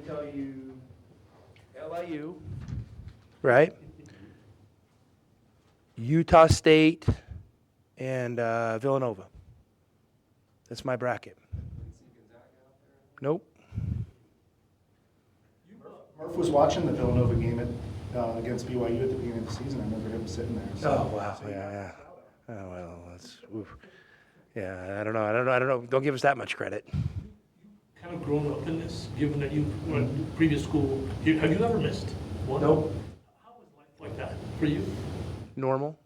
tell you LIU, right? Utah State and Villanova. That's my bracket. Nope. Murph was watching the Villanova game against BYU at the beginning of the season. I remember him sitting there. So. Oh wow, yeah. Oh well, that's. Oof. Yeah, I don't know. Don't give us that much credit. Kind of grown up in this, given that you went to previous school. Have you ever missed one? Nope. How was life like that for you? Normal.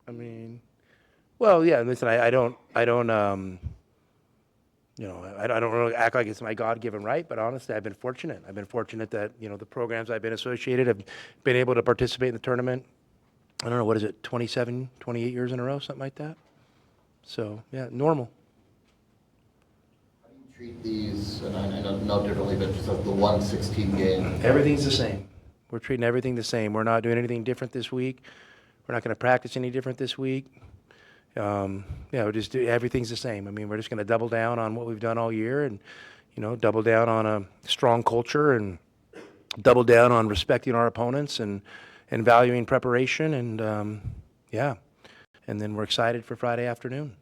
I mean, well, yeah. Listen, I don't really act like it's my God-given right, but honestly, I've been fortunate. I've been fortunate that, the programs I've been associated have been able to participate in the tournament. I don't know, what is it, 27, 28 years in a row, something like that? So, yeah, normal. How do you treat these, and I know differently, but just like the 1-16 game? Everything's the same. We're treating everything the same. We're not doing anything different this week. We're not going to practice any different this week. We're just everything's the same. I mean, we're just going to double down on what we've done all year, and double down on a strong culture, and double down on respecting our opponents and valuing preparation, and and then we're excited for Friday afternoon.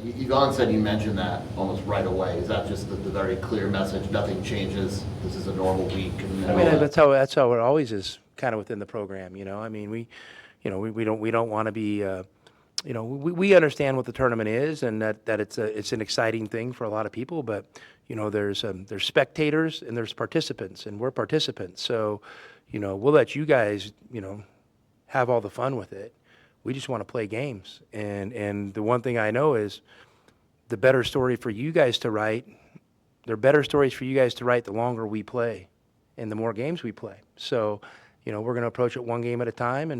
Yvonne said you mentioned that almost right away. Is that just the very clear message? Nothing changes. This is a normal week. I mean, that's how it always is, kind of within the program. I mean, we don't want to be. We understand what the tournament is, and that it's an exciting thing for a lot of people. But there's spectators and there's participants, and we're participants. So we'll let you guys have all the fun with it. We just want to play games. And the one thing I know is the better story for you guys to write. There are better stories for you guys to write the longer we play, and the more games we play. So we're going to approach it one game at a time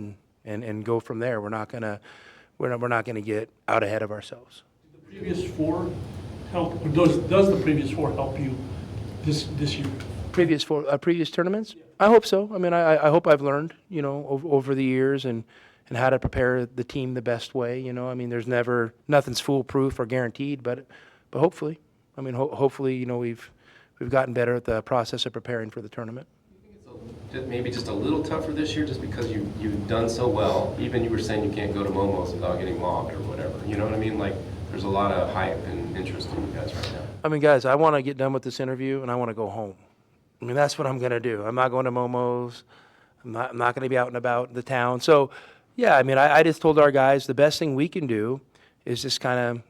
and go from there. We're not going to get out ahead of ourselves. Did the previous four help? Does the previous four help you this year? Previous tournaments? Yeah. I hope so. I mean, I hope I've learned, over the years and how to prepare the team the best way. I mean, there's nothing's foolproof or guaranteed, but hopefully, I mean, hopefully, we've gotten better at the process of preparing for the tournament. Maybe just a little tougher this year, just because you've done so well. Even you were saying you can't go to Momo's without getting mobbed or whatever. You know what I mean? Like, there's a lot of hype and interest in you guys right now. I mean, guys, I want to get done with this interview and I want to go home. I mean, that's what I'm going to do. I'm not going to Momo's. I'm not going to be out and about the town. So, yeah, I mean, I just told our guys the best thing we can do is just kind of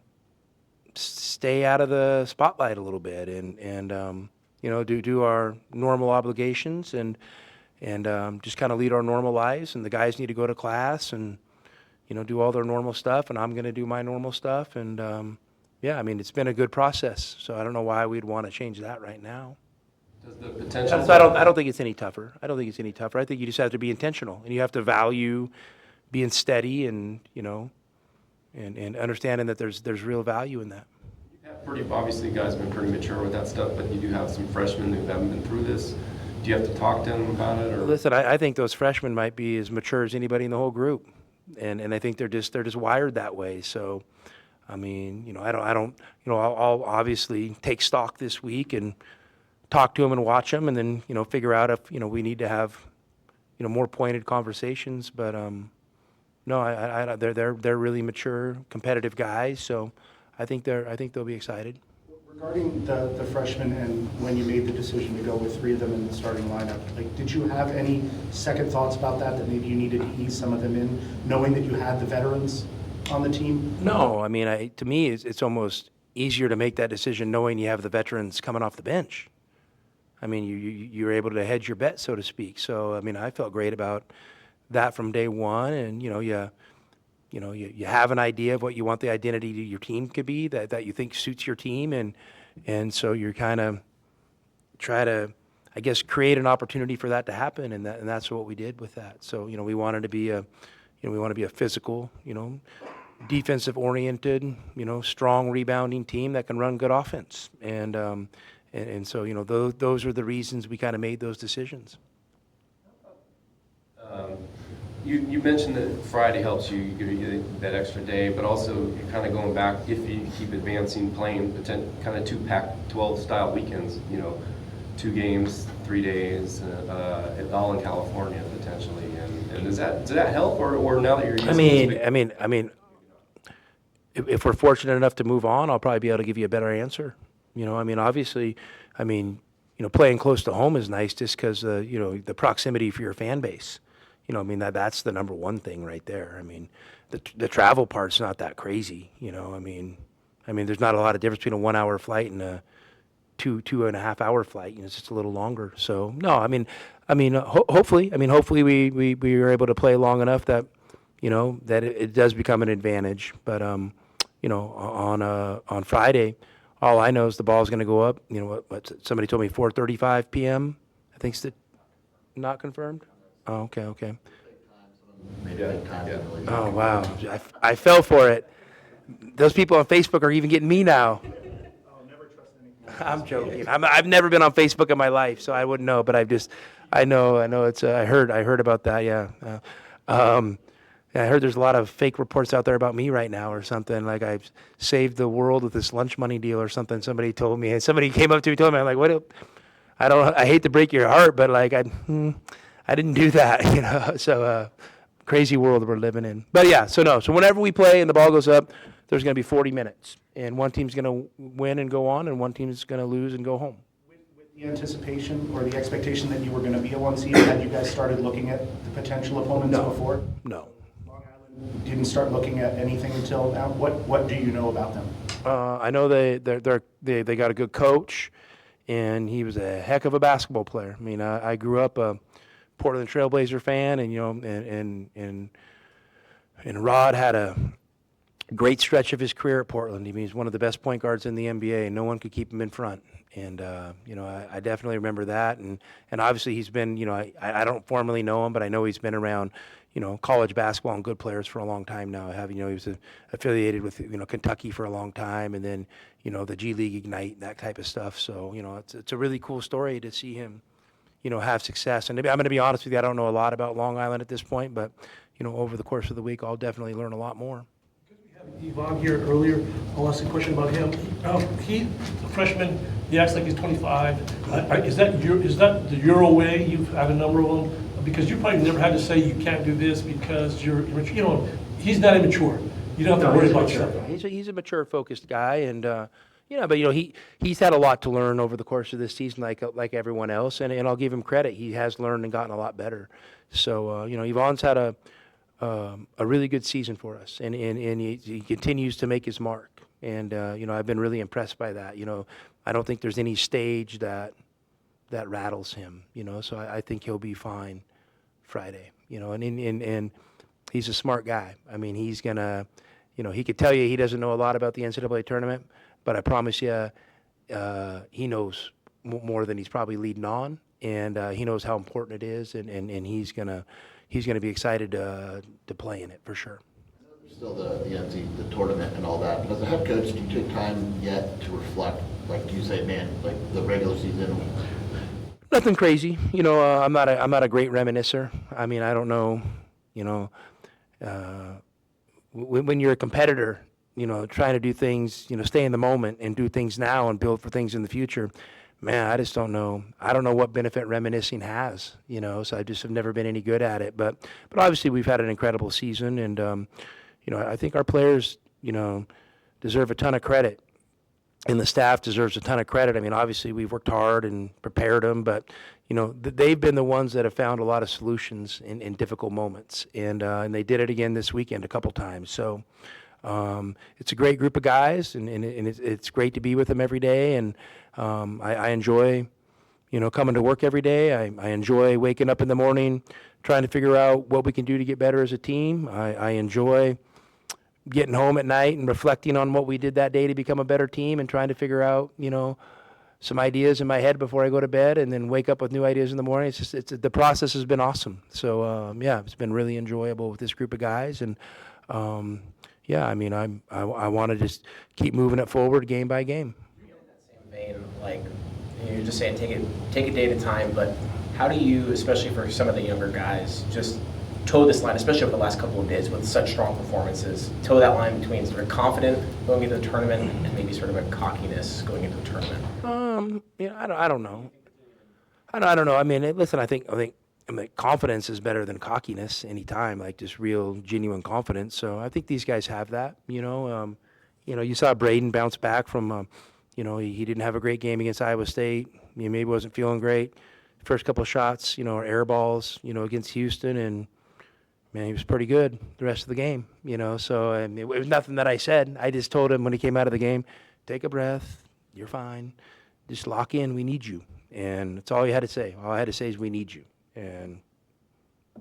stay out of the spotlight a little bit and do our normal obligations and just kind of lead our normal lives. And the guys need to go to class and, do all their normal stuff. And I'm going to do my normal stuff. And, I mean, it's been a good process. So I don't know why we'd want to change that right now. Does the potential... So I don't think it's any tougher. I think you just have to be intentional. And you have to value being steady and, and understanding that there's real value in that. Obviously, you guys have been pretty mature with that stuff, but you do have some freshmen who haven't been through this. Do you have to talk to them about it? Or? Listen, I think those freshmen might be as mature as anybody in the whole group, and I think they're just wired that way. So, I mean, I'll obviously take stock this week and talk to them and watch them, and then figure out if we need to have more pointed conversations. But no, they're really mature, competitive guys. So. I think they'll be excited. Regarding the freshmen and when you made the decision to go with 3 of them in the starting lineup, did you have any second thoughts about that maybe you needed to ease some of them in, knowing that you had the veterans on the team? No, I mean, to me, it's almost easier to make that decision knowing you have the veterans coming off the bench. I mean, you're able to hedge your bet, so to speak. So, I mean, I felt great about that from day one, and you have an idea of what you want the identity of your team could be, that you think suits your team, and so you're kind of try to, I guess, create an opportunity for that to happen, and that's what we did with that. So we wanted to be we want to be a physical, defensive oriented, strong rebounding team that can run good offense, and so those are the reasons we kind of made those decisions. You mentioned that Friday helps you give you that extra day, but also you're kind of going back, if you keep advancing, playing kind of 2 Pac-12 style weekends. 2 games, 3 days, all in California potentially. And does that help, or now that you're using I mean, if we're fortunate enough to move on, I'll probably be able to give you a better answer. I mean, obviously, playing close to home is nice just because, the proximity for your fan base. I mean, that's the number one thing right there. I mean, the travel part's not that crazy, I mean, there's not a lot of difference between a 1 hour flight and a 2.5 hour flight. It's just a little longer. So, no, hopefully we are able to play long enough that, that it does become an advantage. But, on Friday, all I know is the ball's going to go up. What somebody told me 4:35 p.m. I think it's not confirmed. Oh, okay. Maybe like time to really- Oh, wow. I fell for it. Those people on Facebook are even getting me now. I'm joking. I've never been on Facebook in my life, so I wouldn't know. But I know it's. I heard about that. Yeah. I heard there's a lot of fake reports out there about me right now or something. Like I've saved the world with this lunch money deal or something. Somebody told me, and somebody came up to me and told me, I'm like, what? I hate to break your heart, but like I didn't do that, So crazy world we're living in. But yeah, so whenever we play and the ball goes up, there's going to be 40 minutes, and one team's going to win and go on, and one team's going to lose and go home. With the anticipation or the expectation that you were going to be a 1 seed, had you guys started looking at the potential opponents before? No. Long Island didn't start looking at anything until now. What do you know about them? I know they got a good coach, and he was a heck of a basketball player. I mean, I grew up a Portland Trailblazer fan, and Rod had a great stretch of his career at Portland. I mean, he's one of the best point guards in the NBA, and no one could keep him in front. And I definitely remember that. And obviously he's been, I don't formally know him, but I know he's been around, college basketball and good players for a long time now. He was affiliated with, Kentucky for a long time, and then, the G League Ignite, that type of stuff. So, it's a really cool story to see him, have success. And I'm going to be honest with you, I don't know a lot about Long Island at this point, but, over the course of the week, I'll definitely learn a lot more. Yvonne here earlier, I'll ask a question about him. He, a freshman, he acts like he's 25. Is that your way? You've had a number of them? Because you probably never had to say you can't do this because you're immature. He's not immature. You don't have to worry about yourself. He's a mature, focused guy, and but he's had a lot to learn over the course of this season, like everyone else, and I'll give him credit. He has learned and gotten a lot better. So Yvonne's had a really good season for us, and he continues to make his mark. And I've been really impressed by that. I don't think there's any stage that rattles him. So I think he'll be fine Friday. And he's a smart guy. I mean, he's gonna, he could tell you he doesn't know a lot about the NCAA tournament, but I promise you, he knows more than he's probably leading on, and he knows how important it is, and he's gonna be excited to play in it for sure. Still the tournament and all that, but as a head coach, do you take time yet to reflect? Like, do you say, man, like the regular season? Nothing crazy. I'm not a great reminiscer. I mean, I don't know, when you're a competitor, trying to do things, stay in the moment and do things now and build for things in the future. Man, I just don't know. I don't know what benefit reminiscing has, so I just have never been any good at it. But obviously we've had an incredible season, and, I think our players, deserve a ton of credit, and the staff deserves a ton of credit. I mean, obviously we've worked hard and prepared them, but, they've been the ones that have found a lot of solutions in difficult moments, and they did it again this weekend a couple times. So it's a great group of guys, and it's great to be with them every day, and I enjoy, coming to work every day. I enjoy waking up in the morning, trying to figure out what we can do to get better as a team. I enjoy getting home at night and reflecting on what we did that day to become a better team, and trying to figure out, some ideas in my head before I go to bed, and then wake up with new ideas in the morning. The process has been awesome. So it's been really enjoyable with this group of guys, and I mean, I want to just keep moving it forward game by game. In that same vein, like you're just saying, take a day at a time, but how do you, especially for some of the younger guys, just toe this line, especially over the last couple of days with such strong performances, toe that line between sort of confident going into the tournament and maybe sort of a cockiness going into the tournament? I don't know. I don't know. I mean, listen, I mean, confidence is better than cockiness anytime, like just real, genuine confidence. So I think these guys have that, you know. You saw Braden bounce back from, he didn't have a great game against Iowa State. He maybe wasn't feeling great. First couple of shots, are air balls, against Houston, and man, he was pretty good the rest of the game, So I mean, it was nothing that I said. I just told him when he came out of the game, take a breath, you're fine. Just lock in, we need you. And that's all he had to say. All I had to say is we need you. And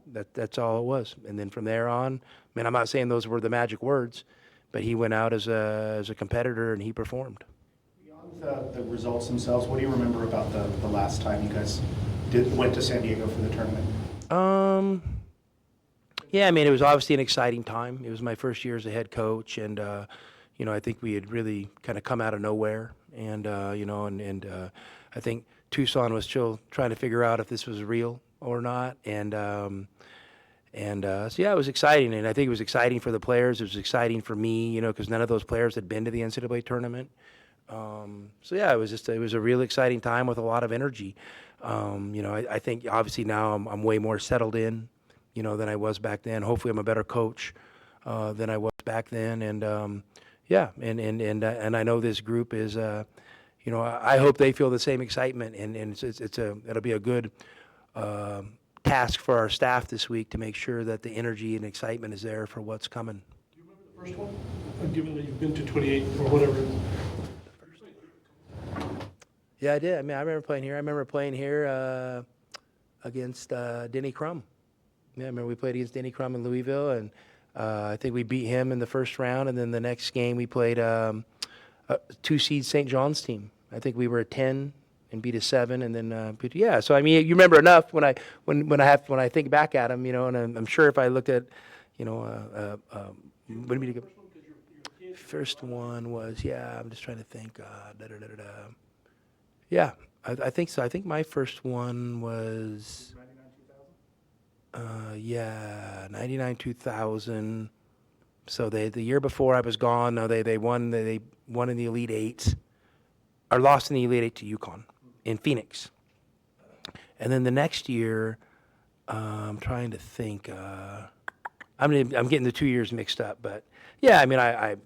that's all it was. And then from there on, man, I'm not saying those were the magic words, but he went out as a competitor and he performed. Beyond the results themselves, what do you remember about the last time you guys went to San Diego for the tournament? Yeah, I mean, it was obviously an exciting time. It was my first year as a head coach, and I think we had really kind of come out of nowhere, and I think Tucson was still trying to figure out if this was real or not, and so yeah, it was exciting, and I think it was exciting for the players. It was exciting for me, because none of those players had been to the NCAA tournament. So yeah, it was a real exciting time with a lot of energy. I think obviously now I'm way more settled in, than I was back then. Hopefully I'm a better coach than I was back then, and yeah, and I know this group is, I hope they feel the same excitement, and it'll be a good task for our staff this week to make sure that the energy and excitement is there for what's coming. Do you remember the first one? Given that you've been to 28 or whatever. Yeah, I did. I mean, I remember playing here against Denny Crum. Yeah, I remember we played against Denny Crum in Louisville, and I think we beat him in the first round, and then the next game we played a 2-seed St. John's team. I think we were a 10 and beat a 7, and then yeah. So I mean, you remember enough when I think back at them, and I'm sure if I looked at, when we first one was, yeah. I'm just trying to think. Yeah, I think so. I think my first one was 99 2000. So the year before I was gone. No, they won in the Elite Eight, or lost in the Elite Eight to UConn in Phoenix. And then the next year, I'm trying to think. I'm getting the 2 years mixed up, but yeah, I mean I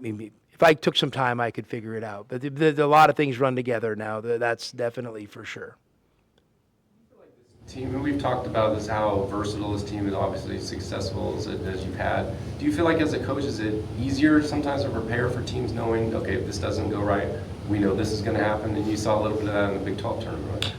mean, if I took some time, I could figure it out. But a lot of things run together now. That's definitely for sure. Team, and we've talked about this, how versatile this team is, obviously successful as you've had. Do you feel like as a coach, is it easier sometimes to prepare for teams knowing, okay, if this doesn't go right, we know this is going to happen? And you saw a little bit of that in the Big 12 tournament, right?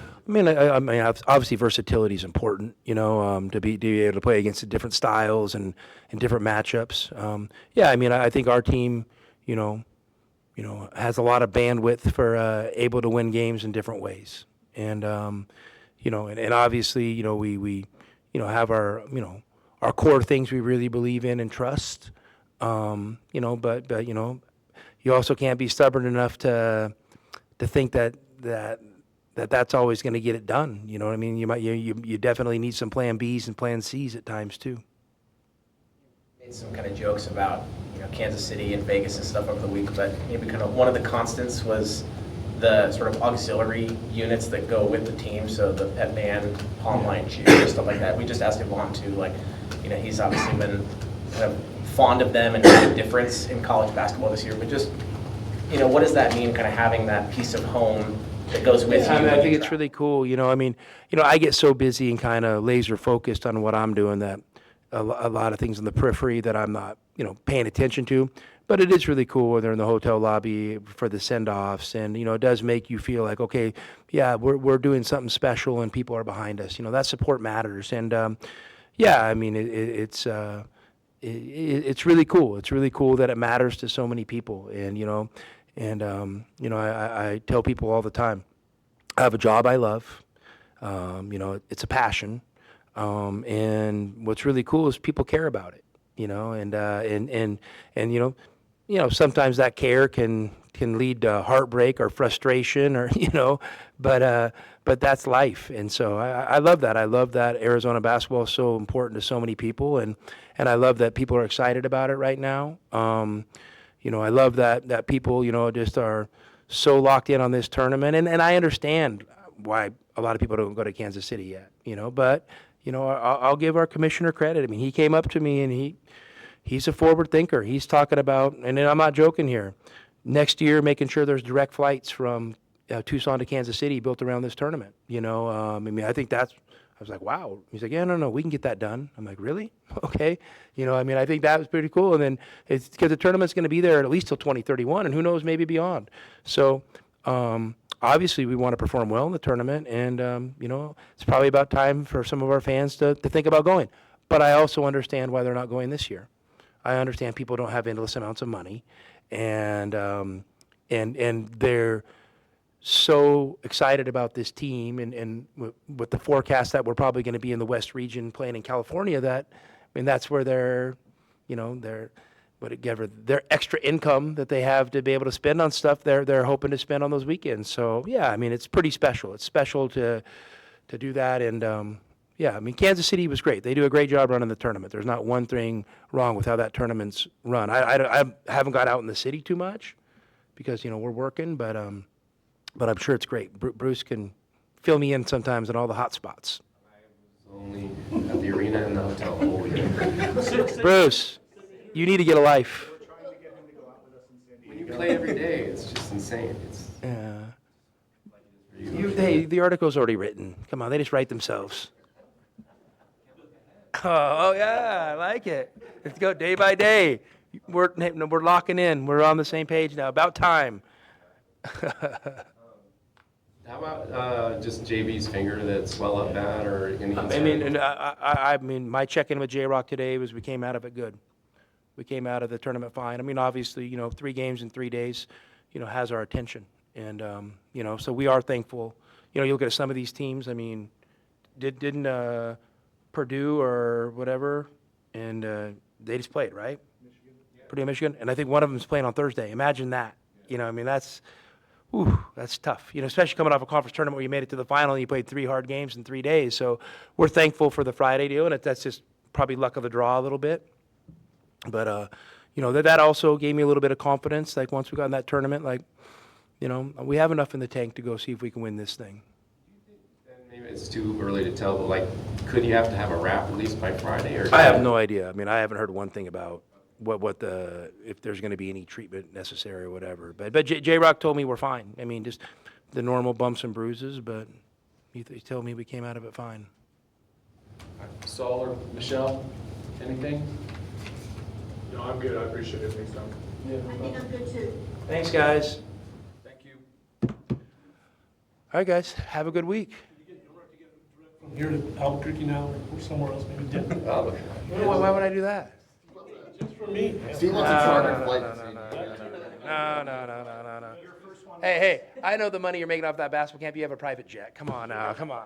I mean, obviously versatility is important, to be able to play against the different styles and different matchups. Yeah, I mean, I think our team, has a lot of bandwidth for able to win games in different ways. And, and obviously, we have our core things we really believe in and trust. But you also can't be stubborn enough to think that's always going to get it done. You know what I mean? You definitely need some plan Bs and plan Cs at times too. Made some kind of jokes about Kansas City and Vegas and stuff over the week, but maybe kind of one of the constants was the sort of auxiliary units that go with the team, so the pet band, palm line cheer, stuff like that. We just asked Yvonne too, he's obviously been kind of fond of them and made a difference in college basketball this year, but just, what does that mean, kind of having that piece of home that goes with you? I think it's really cool. I get so busy and kind of laser focused on what I'm doing that a lot of things in the periphery that I'm not, paying attention to. But it is really cool when they're in the hotel lobby for the send-offs, and it does make you feel like, okay, yeah, we're doing something special, and people are behind us. That support matters, and yeah, I mean it's really cool. It's really cool that it matters to so many people, and I tell people all the time, I have a job I love. It's a passion, and what's really cool is people care about it. Sometimes that care can lead to heartbreak or frustration, or but that's life, and so I love that. I love that Arizona basketball is so important to so many people, and I love that people are excited about it right now. I love that people just are so locked in on this tournament, and I understand why a lot of people don't go to Kansas City yet, but, I'll give our commissioner credit. I mean, he came up to me and he's a forward thinker. He's talking about, and I'm not joking here, next year making sure there's direct flights from Tucson to Kansas City built around this tournament. I mean, I think I was like, wow. He's like, yeah, no, we can get that done. I'm like, really? Okay. I mean, I think that was pretty cool. And then it's because the tournament's going to be there at least till 2031, and who knows, maybe beyond. So, obviously, we want to perform well in the tournament, and, it's probably about time for some of our fans to think about going. But I also understand why they're not going this year. I understand people don't have endless amounts of money, and they're so excited about this team and with the forecast that we're probably going to be in the West region playing in California, that, I mean, that's where their extra income that they have to be able to spend on stuff they're hoping to spend on those weekends. So yeah, I mean, it's pretty special. It's special to do that. And yeah, I mean, Kansas City was great. They do a great job running the tournament. There's not one thing wrong with how that tournament's run. I haven't got out in the city too much because, we're working, but I'm sure it's great. Bruce can fill me in sometimes in all the hot spots. Only at the arena and the hotel all weekend. Bruce, you need to get a life. When you play every day, it's just insane. Yeah. Hey, the article's already written. Come on, they just write themselves. Oh yeah, I like it. Let's go day by day. We're locking in. We're on the same page now. About time. How about just JB's finger that swell up bad or any? I mean, my check-in with J-Rock today was we came out of it good. We came out of the tournament fine. I mean, obviously, 3 games in 3 days, has our attention, and so we are thankful. You look at some of these teams. I mean, didn't Purdue or whatever, and they just played, right? Michigan. Yeah. Purdue, Michigan, and I think one of them is playing on Thursday. Imagine that. I mean, that's tough. Especially coming off a conference tournament where you made it to the final and you played 3 hard games in 3 days. So we're thankful for the Friday deal, and that's just probably luck of the draw a little bit. But that also gave me a little bit of confidence. Like once we got in that tournament, we have enough in the tank to go see if we can win this thing. Maybe it's too early to tell, but could you have to have a wrap released by Friday? Or I have no idea. I mean, I haven't heard one thing about if there's going to be any treatment necessary or whatever. But J-Rock told me we're fine. I mean, just the normal bumps and bruises, but he told me we came out of it fine. Saul or Michelle, anything? No, I'm good. I appreciate it. Thanks, Tom. Yeah. I think I'm good too. Thanks, guys. Thank you. All right, guys. Have a good week. From here to Albuquerque now or somewhere else, maybe Denver. Why would I do that? Just for me. If he wants a charter flight, No. Hey, I know the money you're making off that basketball camp. You have a private jet. Come on now. Come on.